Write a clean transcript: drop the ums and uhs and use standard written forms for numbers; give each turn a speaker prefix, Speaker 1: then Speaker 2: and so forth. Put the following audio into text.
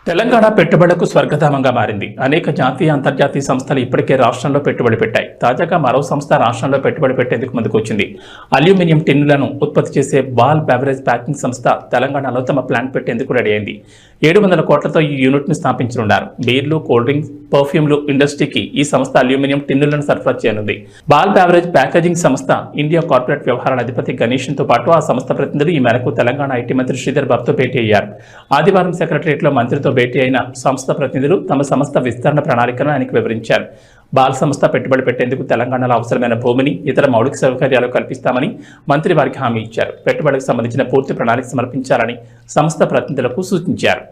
Speaker 1: తెలంగాణ పెట్టుబడులకు స్వర్గధామంగా మారింది. అనేక జాతీయ అంతర్జాతీయ సంస్థలు ఇప్పటికే రాష్ట్రంలో పెట్టుబడి పెట్టాయి. తాజాగా మరో సంస్థ రాష్ట్రంలో పెట్టుబడి పెట్టేందుకు ముందుకొచ్చింది. అల్యూమినియం టిన్నులను ఉత్పత్తి చేసే బాల్ బెవరేజ్ ప్యాకింగ్ సంస్థ తెలంగాణలో తమ ప్లాంట్ పెట్టేందుకు రెడీ అయింది. 700 కోట్లతో ఈ యూనిట్ ను స్థాపించనున్నారు. బీర్లు, కూల్ డ్రింక్స్, పర్ఫ్యూమ్లు ఇండస్ట్రీకి ఈ సంస్థ అల్యూమినియం టిన్నులను సరఫరా చేయనుంది. బాల్ బెవరేజ్ ప్యాకేజింగ్ సంస్థ ఇండియా కార్పొరేట్ వ్యవహారాల అధిపతి గణేషన్తో పాటు ఆ సంస్థ ప్రతినిధులు ఈ మేరకు తెలంగాణ ఐటీ మంత్రి శ్రీధర్ బాబుతో భేటీ అయ్యారు. ఆదివారం సెక్రటరియట్లో మంత్రితో భేటీ అయిన సంస్థ ప్రతినిధులు తమ సంస్థ విస్తరణ ప్రణాళికను ఆయనకు వివరించారు. బాల్ సంస్థ పెట్టుబడి పెట్టేందుకు తెలంగాణలో అవసరమైన భూమిని, ఇతర మౌలిక సౌకర్యాలు కల్పిస్తామని మంత్రి వారికి హామీ ఇచ్చారు. పెట్టుబడికి సంబంధించిన పూర్తి ప్రణాళిక సమర్పించాలని సంస్థ ప్రతినిధులకు సూచించారు.